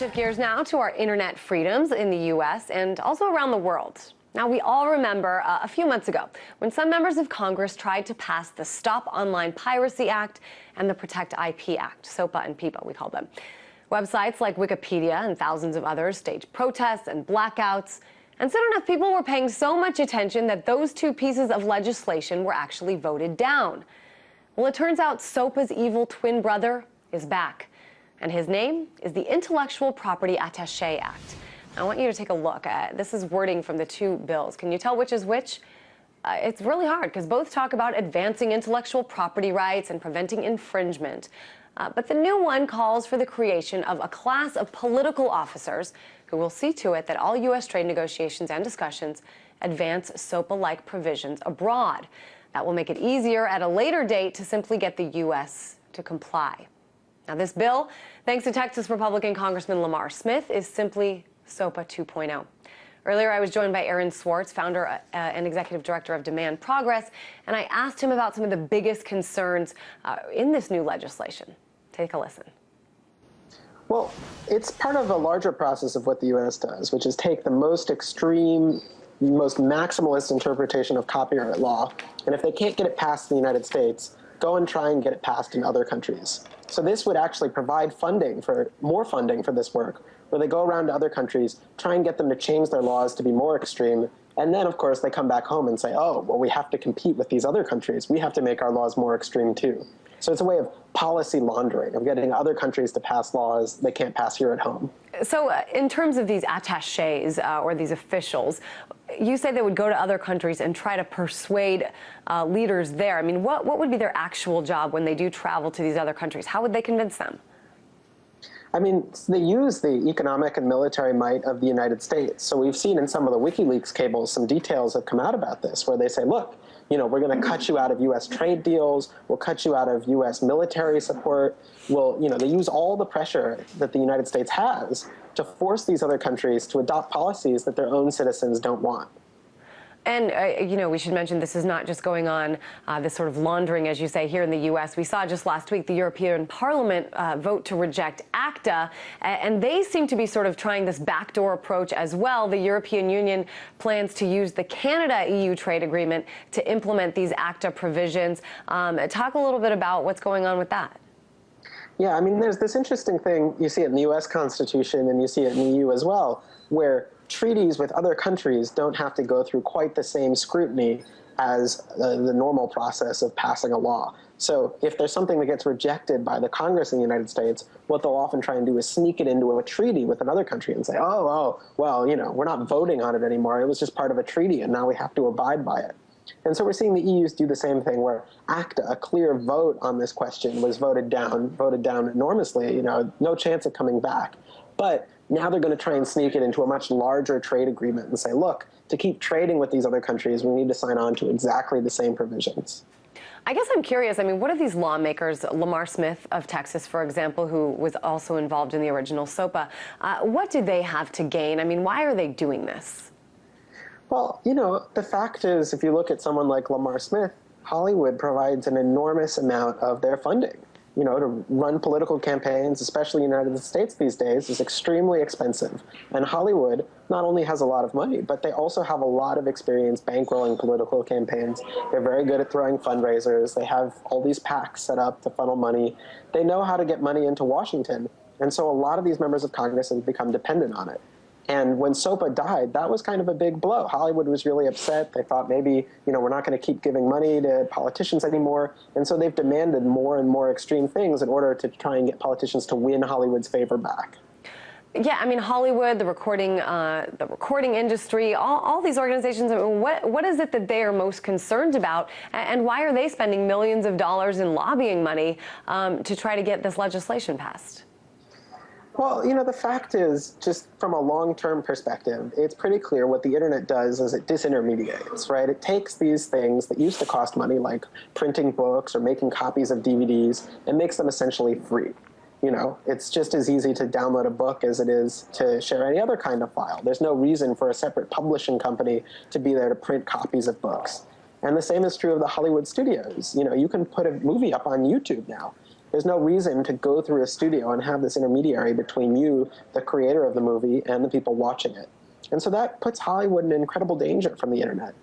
Shift gears now to our internet freedoms in the U.S. and also around the world. Now, we all remember a few months ago when some members of Congress tried to pass the Stop Online Piracy Act and the Protect IP Act, SOPA and PIPA, we call them. Websites like Wikipedia and thousands of others staged protests and blackouts. And soon enough, people were paying so much attention that those two pieces of legislation were actually voted down. Well, it turns out SOPA's evil twin brother is back. And his name is the Intellectual Property Attaché Act. I want you to take a look at this is wording from the two bills. Can you tell which is which? It's really hard because both talk about advancing intellectual property rights and preventing infringement. But the new one calls for the creation of a class of political officers who will see to it that all U.S. trade negotiations and discussions advance SOPA-like provisions abroad. That will make it easier at a later date to simply get the U.S. to comply. Now, this bill, thanks to Texas Republican Congressman Lamar Smith, is simply SOPA 2.0. Earlier, I was joined by Aaron Swartz, founder and executive director of Demand Progress, and I asked him about some of the biggest concerns in this new legislation. Take a listen. Well, it's part of a larger process of what the U.S. does, which is take the most extreme, most maximalist interpretation of copyright law, and if they can't get it passed in the United States, go and try and get it passed in other countries. So this would actually provide more funding for this work, where they go around to other countries, try and get them to change their laws to be more extreme, and then, of course, they come back home and say, oh, well, we have to compete with these other countries. We have to make our laws more extreme, too. So it's a way of policy laundering, of getting other countries to pass laws they can't pass here at home. So in terms of these attachés or these officials, you say they would go to other countries and try to persuade leaders there. I mean, what would be their actual job when they do travel to these other countries? How would they convince them? I mean, they use the economic and military might of the United States. So we've seen in some of the WikiLeaks cables, some details have come out about this, where they say, look, you know, we're going to cut you out of U.S. trade deals. We'll cut you out of U.S. military support. They use all the pressure that the United States has to force these other countries to adopt policies that their own citizens don't want. And, we should mention this is not just going on, this sort of laundering, as you say, here in the U.S. We saw just last week the European Parliament vote to reject ACTA, and they seem to be sort of trying this backdoor approach as well. The European Union plans to use the Canada-EU trade agreement to implement these ACTA provisions. Talk a little bit about what's going on with that. Yeah, I mean, there's this interesting thing. You see it in the U.S. Constitution, and you see it in the EU as well, where treaties with other countries don't have to go through quite the same scrutiny as the normal process of passing a law. So if there's something that gets rejected by the Congress in the United States, what they'll often try and do is sneak it into a treaty with another country and say, well, we're not voting on it anymore. It was just part of a treaty, and now we have to abide by it. And so we're seeing the EUs do the same thing, where ACTA, a clear vote on this question, was voted down enormously, no chance of coming back. But now they're going to try and sneak it into a much larger trade agreement and say, look, to keep trading with these other countries, we need to sign on to exactly the same provisions. I guess I'm curious, I mean, what are these lawmakers, Lamar Smith of Texas, for example, who was also involved in the original SOPA, what do they have to gain? I mean, why are they doing this? Well, the fact is, if you look at someone like Lamar Smith, Hollywood provides an enormous amount of their funding. To run political campaigns, especially in the United States these days, is extremely expensive. And Hollywood not only has a lot of money, but they also have a lot of experience bankrolling political campaigns. They're very good at throwing fundraisers. They have all these PACs set up to funnel money. They know how to get money into Washington. And so a lot of these members of Congress have become dependent on it. And when SOPA died, that was kind of a big blow. Hollywood was really upset. They thought maybe, we're not going to keep giving money to politicians anymore. And so they've demanded more and more extreme things in order to try and get politicians to win Hollywood's favor back. Yeah, I mean, Hollywood, the recording industry, all these organizations, what is it that they are most concerned about? And why are they spending millions of dollars in lobbying money to try to get this legislation passed? Well, the fact is, just from a long-term perspective, it's pretty clear what the internet does is it disintermediates, right? It takes these things that used to cost money, like printing books or making copies of DVDs, and makes them essentially free. It's just as easy to download a book as it is to share any other kind of file. There's no reason for a separate publishing company to be there to print copies of books. And the same is true of the Hollywood studios. You can put a movie up on YouTube now. There's no reason to go through a studio and have this intermediary between you, the creator of the movie, and the people watching it. And so that puts Hollywood in incredible danger from the internet.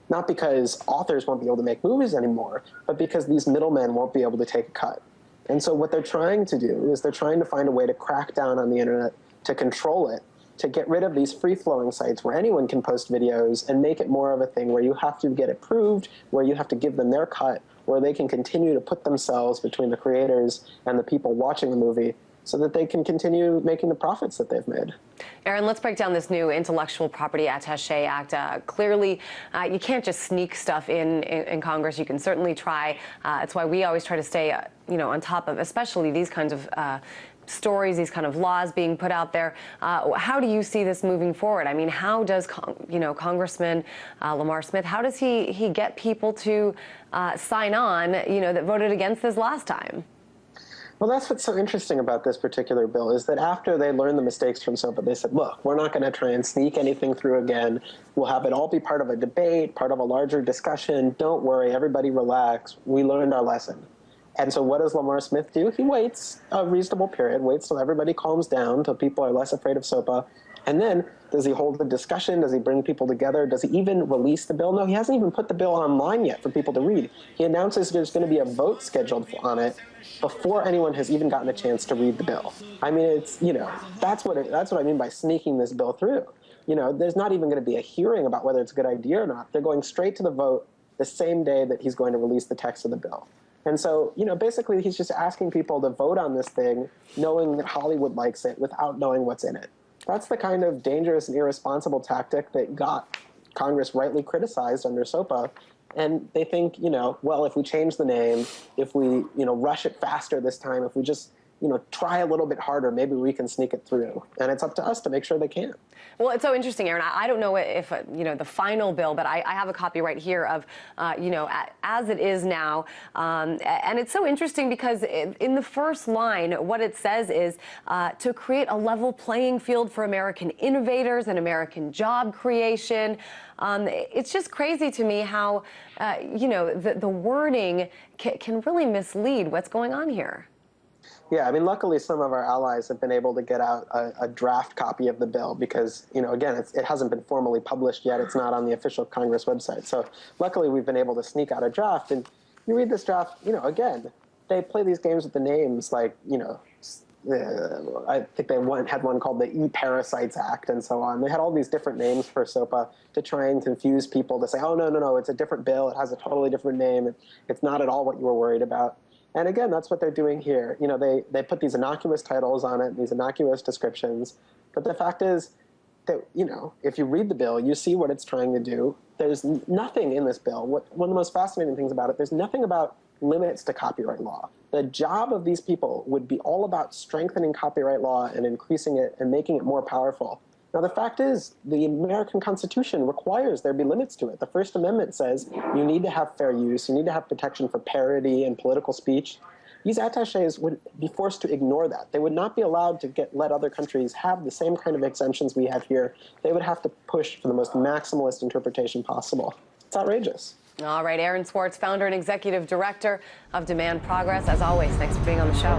Not because authors won't be able to make movies anymore, but because these middlemen won't be able to take a cut. And so what they're trying to do is they're trying to find a way to crack down on the internet, to control it, to get rid of these free-flowing sites where anyone can post videos and make it more of a thing where you have to get approved, where you have to give them their cut, where they can continue to put themselves between the creators and the people watching the movie so that they can continue making the profits that they've made. Aaron, let's break down this new Intellectual Property Attaché Act. Clearly, you can't just sneak stuff in Congress. You can certainly try. It's why we always try to stay, on top of, especially these kinds of stories, these kind of laws being put out there. How do you see this moving forward? I mean, how does, Congressman Lamar Smith, how does he get people to sign on, that voted against this last time? Well, that's what's so interesting about this particular bill is that after they learned the mistakes from SOPA, they said, look, we're not going to try and sneak anything through again. We'll have it all be part of a debate, part of a larger discussion. Don't worry, everybody relax. We learned our lesson. And so what does Lamar Smith do? He waits a reasonable period, waits till everybody calms down, till people are less afraid of SOPA. And then does he hold the discussion? Does he bring people together? Does he even release the bill? No, he hasn't even put the bill online yet for people to read. He announces there's going to be a vote scheduled on it before anyone has even gotten a chance to read the bill. I mean, it's, that's what I mean by sneaking this bill through. There's not even going to be a hearing about whether it's a good idea or not. They're going straight to the vote the same day that he's going to release the text of the bill. And so, basically he's just asking people to vote on this thing, knowing that Hollywood likes it without knowing what's in it. That's the kind of dangerous and irresponsible tactic that got Congress rightly criticized under SOPA. And they think, well, if we change the name, if we, rush it faster this time, if we just, try a little bit harder, maybe we can sneak it through. And it's up to us to make sure they can. Well, it's so interesting, Aaron. I don't know if, the final bill, but I have a copy right here of, as it is now. And it's so interesting because in the first line, what it says is to create a level playing field for American innovators and American job creation. It's just crazy to me how, the wording can really mislead what's going on here. Yeah, I mean, luckily some of our allies have been able to get out a draft copy of the bill because, again, it hasn't been formally published yet. It's not on the official Congress website. So luckily we've been able to sneak out a draft. And you read this draft, again, they play these games with the names like, I think they had one called the E-Parasites Act and so on. They had all these different names for SOPA to try and confuse people to say, oh, no, it's a different bill. It has a totally different name. It's not at all what you were worried about. And again, that's what they're doing here. They put these innocuous titles on it, these innocuous descriptions. But the fact is that, if you read the bill, you see what it's trying to do. There's nothing in this bill. One of the most fascinating things about it, there's nothing about limits to copyright law. The job of these people would be all about strengthening copyright law and increasing it and making it more powerful. Now, the fact is, the American Constitution requires there be limits to it. The First Amendment says you need to have fair use, you need to have protection for parody and political speech. These attachés would be forced to ignore that. They would not be allowed to let other countries have the same kind of exemptions we have here. They would have to push for the most maximalist interpretation possible. It's outrageous. All right, Aaron Swartz, founder and executive director of Demand Progress. As always, thanks for being on the show.